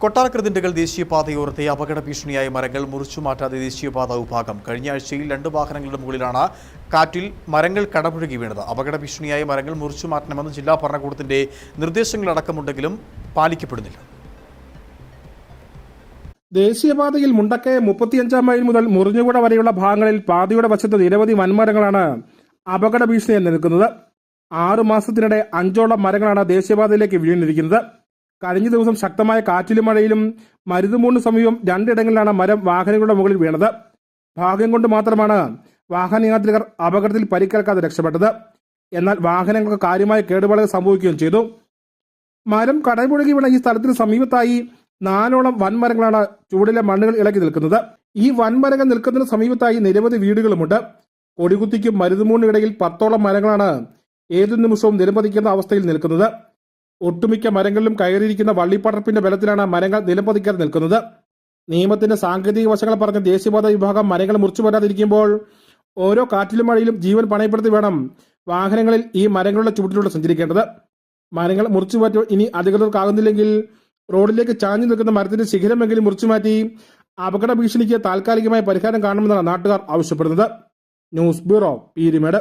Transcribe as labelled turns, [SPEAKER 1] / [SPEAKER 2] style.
[SPEAKER 1] കൊട്ടാരക്കൃതിണ്ടകൾ ദേശീയപാതയോരത്തെ അപകട ഭീഷണിയായ മരങ്ങൾ മുറിച്ചുമാറ്റാതെ ദേശീയപാത വിഭാഗം കഴിഞ്ഞ ആഴ്ചയിൽ 2 വാഹനങ്ങളുടെ മുകളിലാണ് കാറ്റിൽ മരങ്ങൾ കടപുഴകി വീണത്. അപകട ഭീഷണിയായ മരങ്ങൾ മുറിച്ചുമാറ്റണമെന്ന് ജില്ലാ ഭരണകൂടത്തിന്റെ നിർദ്ദേശങ്ങളടക്കമുണ്ടെങ്കിലും പാലിക്കപ്പെടുന്നില്ല.
[SPEAKER 2] ദേശീയപാതയിൽ മുണ്ടക്കയ 35 മൈൽ മുതൽ മുറിഞ്ഞുകുട വരെയുള്ള ഭാഗങ്ങളിൽ പാതയുടെ വശത്ത് നിരവധി വൻമരങ്ങളാണ് അപകട ഭീഷണിയായി നിൽക്കുന്നത്. 6 മാസത്തിനിടെ 5ഓളം മരങ്ങളാണ് ദേശീയപാതയിലേക്ക് വീണിരിക്കുന്നത്. കഴിഞ്ഞ ദിവസം ശക്തമായ കാറ്റിലും മഴയിലും മരുതുമൂന്ന് സമീപം 2 ഇടങ്ങളിലാണ് മരം വാഹനങ്ങളുടെ മുകളിൽ വീണത്. ഭാഗ്യം കൊണ്ട് മാത്രമാണ് വാഹനയാത്രികർ അപകടത്തിൽ പരിക്കേൽക്കാതെ രക്ഷപ്പെട്ടത്. എന്നാൽ വാഹനങ്ങൾക്ക് കാര്യമായ കേടുപാടുകൾ സംഭവിക്കുകയും ചെയ്തു. മരം കടപുഴകി വീണ ഈ സ്ഥലത്തിന് സമീപത്തായി 4ഓളം വൻമരങ്ങളാണ് ചൂടിലെ മണ്ണുകൾ ഇളക്കി നിൽക്കുന്നത്. ഈ വൻമരങ്ങൾ നിൽക്കുന്നതിന് സമീപത്തായി നിരവധി വീടുകളുമുണ്ട്. കൊടികുത്തിക്കും മരുതുമൂന്നിനിടയിൽ 10ഓളം മരങ്ങളാണ് ഏതു നിമിഷവും നിലംപതിക്കുന്ന അവസ്ഥയിൽ നിൽക്കുന്നത്. ഒട്ടുമിക്ക മരങ്ങളിലും കയറിയിരിക്കുന്ന വള്ളിപ്പടർപ്പിന്റെ ബലത്തിലാണ് മരങ്ങൾ നിലംപതിക്കാതെ നിൽക്കുന്നത്. നിയമത്തിന്റെ സാങ്കേതിക വശങ്ങൾ പറഞ്ഞ ദേശീയപാത വിഭാഗം മരങ്ങൾ മുറിച്ചു പോരാതിരിക്കുമ്പോൾ ഓരോ കാറ്റിലും മഴയിലും ജീവൻ പണയപ്പെടുത്തി വേണം വാഹനങ്ങളിൽ ഈ മരങ്ങളുടെ ചുവട്ടിലൂടെ സഞ്ചരിക്കേണ്ടത്. മരങ്ങൾ മുറിച്ചുമാറ്റി ഇനി അധികൃതർക്കാകുന്നില്ലെങ്കിൽ റോഡിലേക്ക് ചാഞ്ഞു നിൽക്കുന്ന മരത്തിന്റെ ശിഖരമെങ്കിലും മുറിച്ചുമാറ്റി അപകട ഭീഷണിക്ക് താൽക്കാലികമായ പരിഹാരം കാണണമെന്നാണ് നാട്ടുകാർ ആവശ്യപ്പെടുന്നത്. News bureau, Peermade.